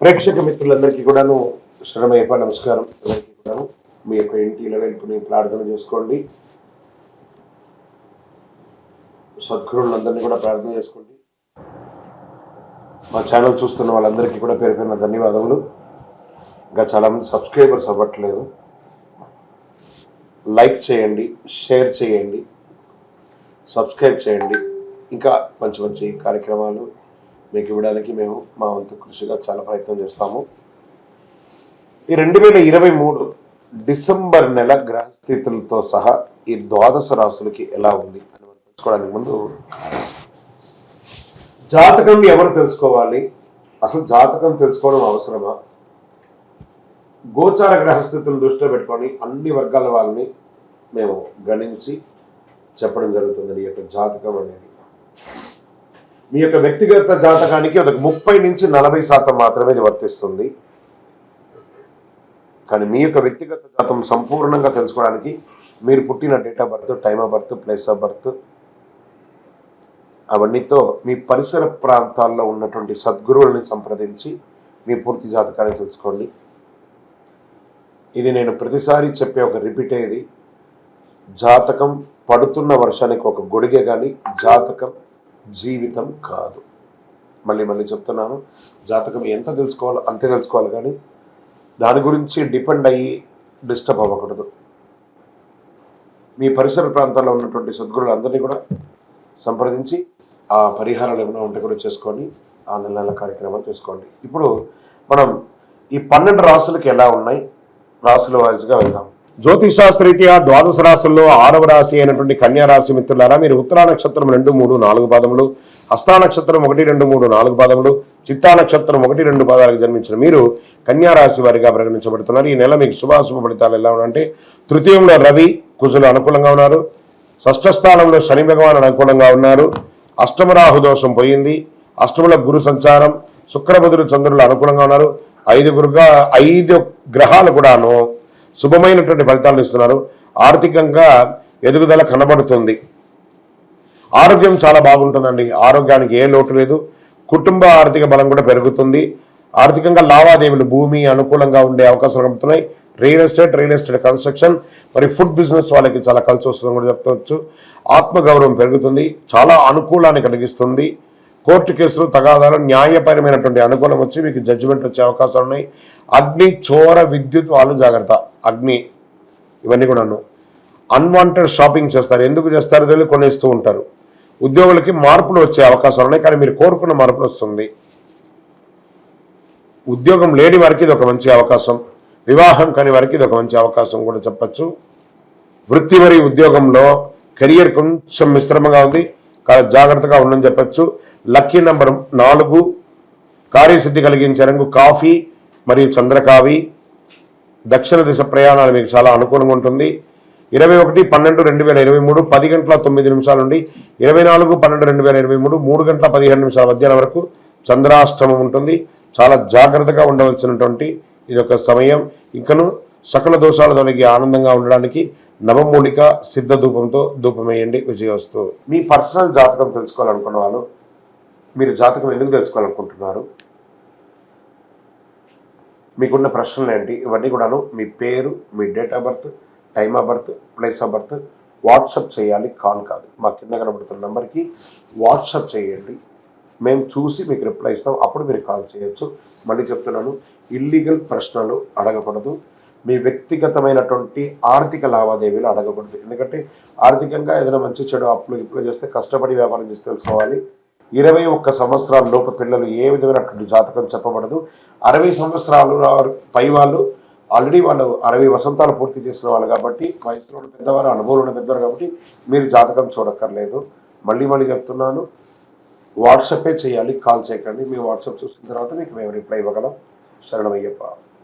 ప్రేక్షక మిత్రులందరికీ కూడాను శరణమయ్యప్ప నమస్కారం. అందరికీ కూడాను మీ యొక్క ఇంటి ఇలవెల్పుని ప్రార్థన చేసుకోండి. సద్గురువులందరినీ కూడా ప్రార్థన చేసుకోండి. మా ఛానల్ చూస్తున్న వాళ్ళందరికీ కూడా పేరు పేరున ధన్యవాదములు. ఇంకా చాలామంది సబ్స్క్రైబర్స్ అవ్వట్లేదు. లైక్ చేయండి, షేర్ చేయండి, సబ్స్క్రైబ్ చేయండి. ఇంకా మంచి మంచి కార్యక్రమాలు మీకు ఇవ్వడానికి మేము మా వంతు కృషిగా చాలా ప్రయత్నం చేస్తాము. ఈ 2023 డిసెంబర్ నెల గ్రహస్థితులతో సహా ఈ ద్వాదశ రాశులకి ఎలా ఉంది అని మనం తెలుసుకోవడానికి ముందు జాతకం ఎవరు తెలుసుకోవాలి, అసలు జాతకం తెలుసుకోవడం అవసరమా, గోచార గ్రహస్థితులను దృష్టిలో పెట్టుకొని అన్ని వర్గాల వాళ్ళని మేము గణించి చెప్పడం జరుగుతుంది. ఈ యొక్క జాతకం అనేది మీ యొక్క వ్యక్తిగత జాతకానికి ఒక 30 నుంచి 40% మాత్రమే ఇది వర్తిస్తుంది. కానీ మీ యొక్క వ్యక్తిగత జాతకం సంపూర్ణంగా తెలుసుకోవడానికి మీరు పుట్టిన date of birth, time of birth, place of birth అవన్నీతో మీ పరిసర ప్రాంతాల్లో ఉన్నటువంటి సద్గురువుల్ని సంప్రదించి మీ పూర్తి జాతకాన్ని తెలుసుకోండి. ఇది నేను ప్రతిసారి చెప్పే ఒక రిపీట్ అయ్యేది. జాతకం పడుతున్న వర్షానికి ఒక గొడిగే కానీ జాతకం జీవితం కాదు. మళ్ళీ చెప్తున్నాను, జాతకం ఎంత తెలుసుకోవాలో అంతే తెలుసుకోవాలి, కానీ దాని గురించి డిపెండ్ అయ్యి డిస్టర్బ్ అవ్వకూడదు. మీ పరిసర ప్రాంతాల్లో ఉన్నటువంటి సద్గురులందరినీ కూడా సంప్రదించి ఆ పరిహారాలు ఏమైనా ఉంటే కూడా చేసుకొని ఆ నెల కార్యక్రమాలు చేసుకోండి. ఇప్పుడు మనం ఈ 12 రాసులకి ఎలా ఉన్నాయి, రాసుల వాయిస్గా వెళ్దాం. జ్యోతిషాస్త్రరీత్యా ద్వాదశ రాశుల్లో 6వ రాశి అయినటువంటి కన్యా రాశి మిత్రులారా, మీరు ఉత్తరా నక్షత్రం 2, 3, 4 పాదములు, హస్తా నక్షత్రం 1, 2, 3, 4 పాదములు, చిత్తా నక్షత్రం 1, 2 పాదాలకు జన్మించిన మీరు కన్యా రాశి వారిగా పరిగణించబడుతున్నారు. ఈ నెల మీకు శుభాశుభ ఫలితాలు ఎలా ఉన్నాయంటే, తృతీయంలో రవి కుజులు అనుకూలంగా ఉన్నారు, షష్ఠ స్థానంలో శని భగవాన్ అనుకూలంగా ఉన్నారు, అష్టమ రాహు దోషం పోయింది, అష్టముల గురు సంచారం, శుక్రబుధులు చంద్రులు అనుకూలంగా ఉన్నారు. 5 గ్రహాలు కూడాను శుభమైనటువంటి ఫలితాలు ఇస్తున్నారు. ఆర్థికంగా ఎదుగుదల కనబడుతుంది. ఆరోగ్యం చాలా బాగుంటుందండి. ఆరోగ్యానికి ఏ లోటు లేదు. కుటుంబ ఆర్థిక బలం కూడా పెరుగుతుంది. ఆర్థికంగా లావాదేవీలు భూమి అనుకూలంగా ఉండే అవకాశాలు కలుగుతున్నాయి. రియల్ ఎస్టేట్ కన్స్ట్రక్షన్ మరి ఫుడ్ బిజినెస్ వాళ్ళకి చాలా కలిసి వస్తుందని కూడా చెప్తవచ్చు. ఆత్మగౌరవం పెరుగుతుంది, చాలా అనుకూలాన్ని కలిగిస్తుంది. కోర్టు కేసులు, తగాదాలు, న్యాయపరమైనటువంటి అనుకూలం వచ్చి మీకు జడ్జిమెంట్ వచ్చే అవకాశాలు ఉన్నాయి. అగ్ని, చోర, విద్యుత్ వాళ్ళు జాగ్రత్త. అగ్ని ఇవన్నీ కూడాను. అన్వాంటెడ్ షాపింగ్ చేస్తారు. ఎందుకు చేస్తారో తెలియదు, కొనేస్తూ ఉంటారు. ఉద్యోగులకి మార్పులు వచ్చే అవకాశాలు ఉన్నాయి, కానీ మీరు కోరుకున్న మార్పులు వస్తుంది. ఉద్యోగం లేని వారికి ఇది ఒక మంచి అవకాశం. వివాహం కాని వారికి ఇది ఒక మంచి అవకాశం కూడా చెప్పచ్చు. వృత్తి మరియు ఉద్యోగంలో కెరియర్ కొంచెం మిశ్రమంగా ఉంది, జాగ్రత్తగా ఉండని చెప్పచ్చు. లక్కీ నెంబర్ 4, కార్యసిద్ధి కలిగించే రంగు కాఫీ మరియు చంద్రకావి. దక్షిణ దిశ ప్రయాణాలు మీకు చాలా అనుకూలంగా ఉంటుంది. 21/12/2023 10:09 నుండి 24/12/2023 3:15 మధ్యాహ్నం వరకు చంద్రాష్టమం ఉంటుంది. చాలా జాగ్రత్తగా ఉండవలసినటువంటి ఇదొక సమయం. ఇంకను సకల దోషాల తొలగి ఆనందంగా ఉండడానికి నవమూలిక సిద్ధ ధూపంతో ధూపం వేయండి. విజయవస్తు. మీ పర్సనల్ జాతకం తెలుసుకోవాలనుకున్న వాళ్ళు, మీరు జాతకం ఎందుకు తెలుసుకోవాలనుకుంటున్నారు, మీకున్న ప్రశ్నలు ఏంటి, ఇవన్నీ కూడాను మీ పేరు, మీ date of birth, time of birth, place of birth WhatsApp చేయాలి, కాల్ కాదు. మా కింద కనబడుతున్న నెంబర్కి వాట్సాప్ చేయండి. మేము చూసి మీకు రిప్లై ఇస్తాం, అప్పుడు మీరు కాల్ చేయొచ్చు. మళ్ళీ చెప్తున్నాను, ఇల్లీగల్ ప్రశ్నలు అడగకూడదు. మీ వ్యక్తిగతమైనటువంటి ఆర్థిక లావాదేవీలు అడగకూడదు. ఎందుకంటే ఆర్థికంగా ఏదైనా మంచి చెడు అప్పులు చేస్తే కష్టపడి వ్యాపారం చేసి తెలుసుకోవాలి. 21 సంవత్సరాల లోపు పిల్లలు ఏ విధమైనటువంటి జాతకం చెప్పబడదు. 60 సంవత్సరాలు పై వాళ్ళు ఆల్రెడీ వాళ్ళు 60 వసంతాలు పూర్తి చేసిన వాళ్ళు కాబట్టి, వయసులో ఉన్న పెద్దవారు, అనుభవంలో ఉన్న పెద్దవారు కాబట్టి మీరు జాతకం చూడక్కర్లేదు. మళ్ళీ చెప్తున్నాను, వాట్సాపే చేయాలి, కాల్ చేయకండి. మీ వాట్సాప్ చూసిన తర్వాత మీకు మేము రిప్లై ఇవ్వగలం. శరణమయ్యప్ప.